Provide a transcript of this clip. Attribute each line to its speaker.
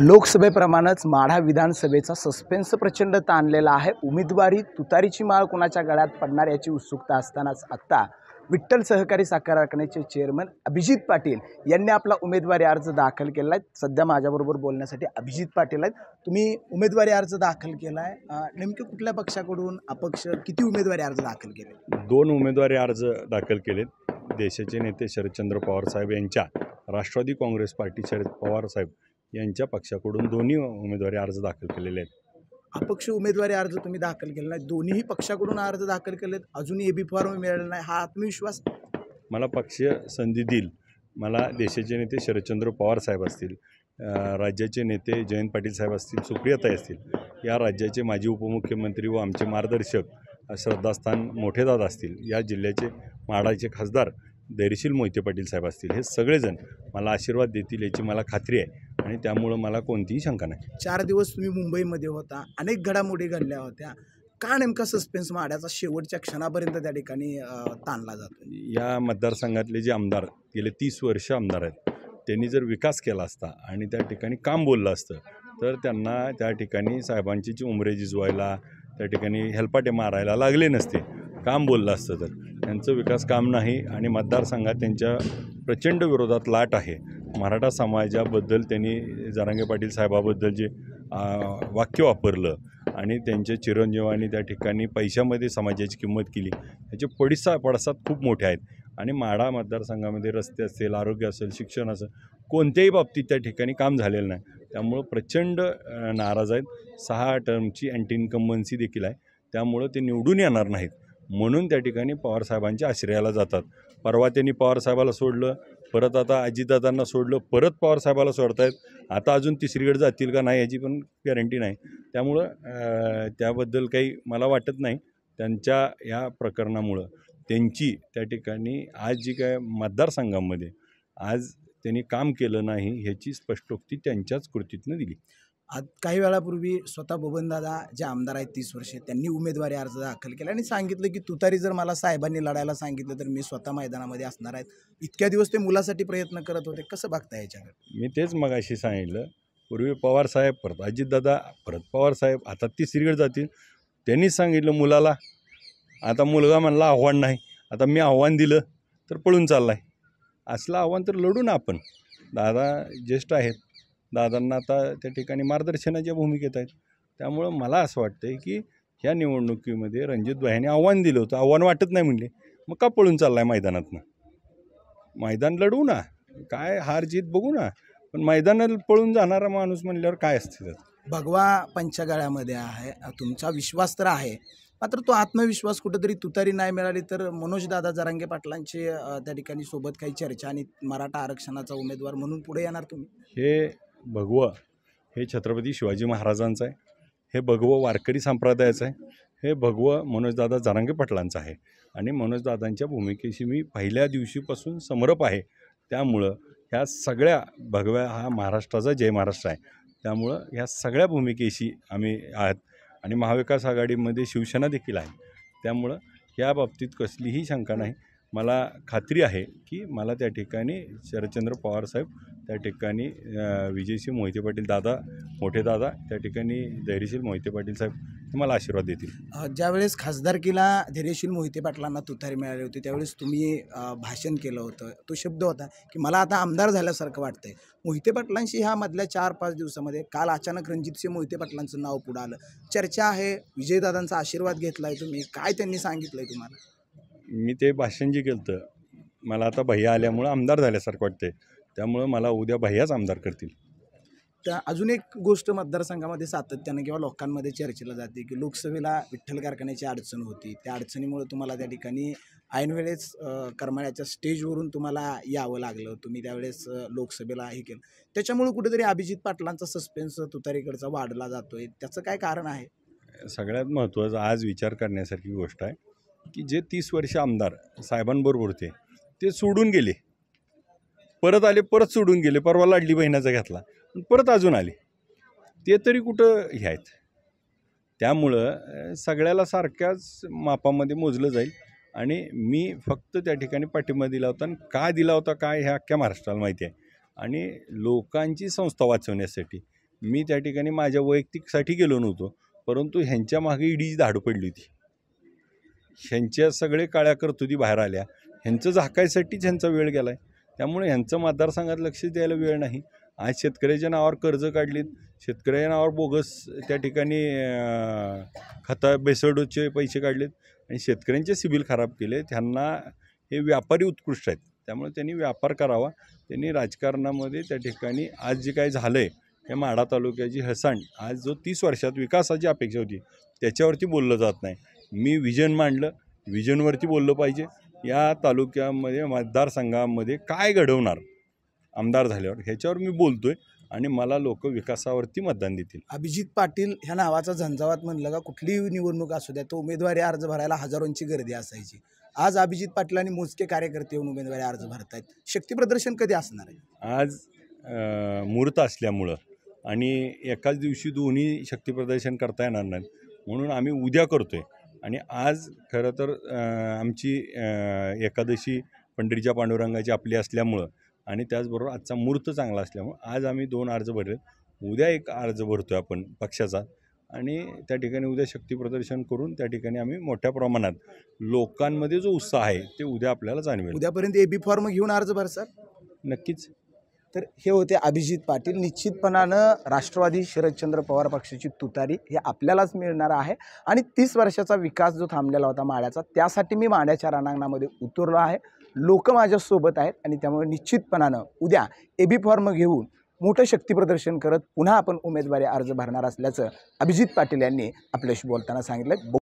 Speaker 1: लोकसभेप्रमाणेच Madha विधानसभेचा suspense प्रचंड ताणलेला आहे। उमेदवारी तुतारीची माळ कोणाच्या गळ्यात पडणार याची उत्सुकता असतानाच आता विठ्ठल सहकारी साखर कारखान्याचे चेअरमन अभिजित पाटील यांनी आपला उमेदवारी अर्ज दाखल केला आहे। सध्या माझ्याबरोबर बोलण्यासाठी अभिजित पाटील आहेत। तुम्ही उमेदवारी अर्ज दाखल केला आहे, नेमके कुठल्या पक्षाकडून, अपक्ष, किती उमेदवारी अर्ज दाखल केले?
Speaker 2: 2 उमेदवारी अर्ज दाखल केलेत। देशाचे नेते शरदचंद्र पवार साहेब यांच्या राष्ट्रवादी काँग्रेस पार्टी शरद पवार साहेब यांच्या पक्षाकडून दोन्ही उमेदवारी अर्ज दाखल केलेले आहेत।
Speaker 1: अपक्ष उमेदवारी अर्ज तुम्ही दाखल केला नाही, दोन्ही पक्षाकडून अर्ज दाखल केलेत, अजूनही एबी फॉर्म मिळाला नाही, हा आत्मविश्वास?
Speaker 2: मला पक्ष संधी देईल। मला देशाचे नेते शरदचंद्र पवार साहेब असतील, राज्याचे नेते जयंत पाटील साहेब असतील, सुप्रियाताई असतील, या राज्याचे माजी उपमुख्यमंत्री व आमचे मार्गदर्शक श्रद्धास्थान मोठेदादा असतील, या जिल्ह्याचे माढाचे खासदार धैर्यशील मोहिते पाटील साहेब असतील, हे सगळेजण मला आशीर्वाद देतील याची मला खात्री आहे आणि त्यामुळं मला कोणतीही शंका नाही।
Speaker 1: 4 दिवस तुम्ही मुंबईमध्ये होता, अनेक घडामोडी घडल्या होत्या, का नेमका सस्पेन्स माढ्याचा शेवटच्या क्षणापर्यंत त्या ठिकाणी ताणला जातो?
Speaker 2: या मतदारसंघातले जे आमदार गेले 30 वर्ष आमदार आहेत, त्यांनी जर विकास केला असता आणि त्या ठिकाणी काम बोललं असतं तर त्यांना त्या ठिकाणी साहेबांची उमरे जिजवायला, त्या ठिकाणी हेलपाटे मारायला लागले नसते। काम बोललं असतं तर त्यांचं विकास काम नाही आणि मतदारसंघात त्यांच्या प्रचंड विरोधात लाट आहे। मराठा समाजाबद्दल त्यांनी जरांगे पाटील साहेबाबद्दल जे वाक्य वापरलं आणि त्यांच्या चिरंजीवांनी त्या ठिकाणी पैशामध्ये समाजाची किंमत केली, याचे पडसाद खूप मोठे आहेत आणि माढा मतदारसंघामध्ये रस्ते असतील, आरोग्य असेल, शिक्षण असेल, कोणत्याही बाबतीत त्या ठिकाणी काम झालेलं नाही। त्यामुळं प्रचंड नाराज आहेत। 6 टर्मची अँटी इन्कम्बन्सी देखील आहे, त्यामुळं ते निवडून येणार नाहीत म्हणून त्या ठिकाणी पवारसाहेबांच्या आश्रयाला जातात। परवा त्यांनी पवारसाहेबाला सोडलं, परत आता अजितदादांना सोडलं, परत पवारसाहेबाला सोडतायत। आता अजून तिसरीकडे जातील का नाही याची पण गॅरंटी नाही। त्यामुळं त्याबद्दल काही मला वाटत नाही। त्यांच्या या प्रकरणामुळं त्यांची त्या ठिकाणी आज जी काय मतदारसंघामध्ये आज त्यांनी काम केलं नाही ह्याची स्पष्टोक्ती त्यांच्याच कृतीतनं दिली।
Speaker 1: आज काही वेळापूर्वी स्वतः बबनदादा जे आमदार आहेत 30 वर्षे, त्यांनी उमेदवारी अर्ज दाखल केला आणि सांगितलं की तुतारी जर मला साहेबांनी लढायला सांगितलं तर मी स्वतः मैदानामध्ये असणार आहेत। इतक्या दिवस ते मुलासाठी प्रयत्न करत होते, कसं बघता याच्याकडे?
Speaker 2: मी तेच मगाशी सांगितलं, पूर्वी पवारसाहेब, परत अजितदादा, परत पवारसाहेब, आता तिसरीकडे जातील। त्यांनीच सांगितलं मुलाला, आता मुलगा म्हणला आव्हान नाही, आता मी आव्हान दिलं तर पळून चालला आहे। असलं आव्हान तर लढू ना आपण। दादा ज्येष्ठ आहेत, दादांना आता त्या ठिकाणी मार्गदर्शनाच्या भूमिकेत आहेत। त्यामुळं मला असं वाटतं की ह्या निवडणुकीमध्ये रणजितभाईंनी आव्हान दिलं होतं, आव्हान वाटत नाही म्हणले, मग का पळून चालला आहे मैदानातनं? मैदान लढवू ना, काय हार जीत बघू ना, पण मैदानात पळून जाणारा माणूस म्हणल्यावर काय असतं?
Speaker 1: भगवा पंचगळ्यामध्ये आहे, तुमचा विश्वास तर आहे, मात्र तो आत्मविश्वास कुठेतरी तुतारी नाही मिळाली तर मनोजदादा जरांगे पाटलांची त्या ठिकाणी सोबत काही चर्चा आणि मराठा आरक्षणाचा उमेदवार म्हणून पुढे येणार तुम्ही?
Speaker 2: हे भगवं हे छत्रपती शिवाजी महाराजांचं आहे, हे भगवं वारकरी संप्रदायाचं आहे, हे भगवं मनोजदादा जरांगे पाटलांचं आहे आणि मनोजदादांच्या भूमिकेशी मी पहिल्या दिवशीपासून समरप आहे। त्यामुळं ह्या सगळ्या भगव्या हा महाराष्ट्राचा जय महाराष्ट्र आहे, त्यामुळं ह्या सगळ्या भूमिकेशी आम्ही आहात आणि महाविकास आघाडीमध्ये शिवसेना देखील आहे। त्यामुळं ह्या बाबतीत कसलीही शंका नाही। मला खात्री आहे की मला त्या ठिकाणी शरदचंद्र पवार साहेब, त्या ठिकाणी विजयसिंह मोहिते पाटील दादा, मोठे दादा, त्या ठिकाणी धैर्यशील मोहिते पाटील साहेब हे मला आशीर्वाद देतील।
Speaker 1: ज्यावेळेस खासदारकीला धैर्यशील मोहिते पाटलांना तुतारी मिळाली होती त्यावेळेस तुम्ही भाषण केलं होतं, तो शब्द होता की मला आता आमदार झाल्यासारखं वाटतंय। मोहिते पाटलांशी ह्या मधल्या 4-5 दिवसामध्ये काल अचानक रणजितसिंह मोहिते पाटलांचं नाव पुढं आलं, चर्चा आहे, विजयदादांचा आशीर्वाद घेतलाय तुम्ही, काय त्यांनी सांगितलंय तुम्हाला?
Speaker 2: मी ते भाषण जे केलं, मला आता भैया आल्यामुळं आमदार झाल्यासारखं वाटतंय, त्यामुळं मला उद्या भैयाच आमदार करतील।
Speaker 1: तर अजून एक गोष्ट मतदारसंघामध्ये सातत्यानं किंवा लोकांमध्ये चर्चेला जाते की लोकसभेला विठ्ठल कारखान्याची अडचण होती, त्या अडचणीमुळे तुम्हाला त्या ठिकाणी ऐनवेळेस करमाळ्याच्या स्टेजवरून तुम्हाला यावं लागलं, तुम्ही त्यावेळेस लोकसभेला हे केलं, त्याच्यामुळे कुठेतरी अभिजित पाटलांचा सस्पेन्स तुतारीकडचा वाढला जातोय, त्याचं काय कारण आहे?
Speaker 2: सगळ्यात महत्त्वाचं आज विचार करण्यासारखी गोष्ट आहे की जे 30 वर्ष आमदार साहेबांबरोबर होते ते सोडून गेले, परत आले, परत सोडून गेले, परवा लाडली बहिणाचा घेतला, परत अजून आले, ते तरी कुठं हे आहेत। त्यामुळं सगळ्याला सारख्याच मापामध्ये मोजलं जाईल आणि मी फक्त त्या ठिकाणी पाठिंबा दिला होता आणि का दिला होता काय हे अख्ख्या महाराष्ट्राला माहिती आहे आणि लोकांची संस्था वाचवण्यासाठी मी त्या ठिकाणी माझ्या वैयक्तिकसाठी गेलो नव्हतो, परंतु ह्यांच्या मागे ईडीची धाड पडली होती. ह्यांच्या सगळे काळ्या कर्तुती बाहेर आल्या. ह्यांचं झाकायसाठीच ह्यांचा वेळ गेला आहे. त्यामुळे ह्यांचं मतदारसंघात लक्ष द्यायला वेळ नाही. आज शेतकऱ्याच्या नावावर कर्ज काढलीत, शेतकऱ्याच्या नावावर बोगस त्या ठिकाणी खता बेसडोचे पैसे काढलेत आणि शेतकऱ्यांचे सिबिल खराब केले. त्यांना हे व्यापारी उत्कृष्ट आहेत, त्यामुळे त्यांनी व्यापार करावा. त्यांनी राजकारणामध्ये त्या ठिकाणी आज जे काही झालं आहे, हे माढा तालुक्याची हसांड, आज जो 30 वर्षात विकासाची अपेक्षा होती त्याच्यावरती बोललं जात नाही. मी विजन मांडलं, विजनवरती बोललं पाहिजे. या तालुक्यामध्ये मतदारसंघामध्ये काय घडवणार आमदार झाल्यावर ह्याच्यावर मी बोलतोय आणि मला लोक विकासावरती मतदान देतील.
Speaker 1: अभिजित पाटील ह्या नावाचा झंझावात म्हणलं का कुठलीही निवडणूक असू द्या, तो उमेदवारी अर्ज भरायला हजारोंची गर्दी असायची. आज अभिजित पाटील आणि मोजके कार्यकर्ते येऊन उमेदवारी अर्ज भरतायत. शक्ती प्रदर्शन कधी असणार आहे?
Speaker 2: आज मुहूर्त असल्यामुळं आणि एकाच दिवशी दोन्ही शक्ती प्रदर्शन करता येणार नाहीत, म्हणून आम्ही उद्या करतोय. आणि आज खरं तर आमची एकादशी पंढरीच्या पांडुरंगाची आपली असल्यामुळं आणि त्याचबरोबर आजचा मुहूर्त चांगला असल्यामुळं आज आम्ही 2 अर्ज भरले. उद्या एक अर्ज भरतोय आपण पक्षाचा आणि त्या ठिकाणी उद्या शक्ती प्रदर्शन करून त्या ठिकाणी आम्ही मोठ्या प्रमाणात लोकांमध्ये जो उत्साह आहे ते उद्या आपल्याला जाणवेल.
Speaker 1: उद्यापर्यंत एबी फॉर्म घेऊन अर्ज भरसाल?
Speaker 2: नक्कीच.
Speaker 1: तर हे होते अभिजित पाटील. निश्चितपणानं राष्ट्रवादी शरदचंद्र पवार पक्षाची तुतारी हे आपल्यालाच मिळणार आहे आणि 30 वर्षाचा विकास जो थांबलेला होता माड्याचा, त्यासाठी मी माड्याच्या रणांगणामध्ये उतरलो आहे. लोक माझ्यासोबत आहेत आणि त्यामुळे निश्चितपणानं उद्या एबी फॉर्म घेऊन मोठं शक्तीप्रदर्शन करत पुन्हा आपण उमेदवारी अर्ज भरणार असल्याचं अभिजित पाटील यांनी आपल्याशी बोलताना सांगितलं.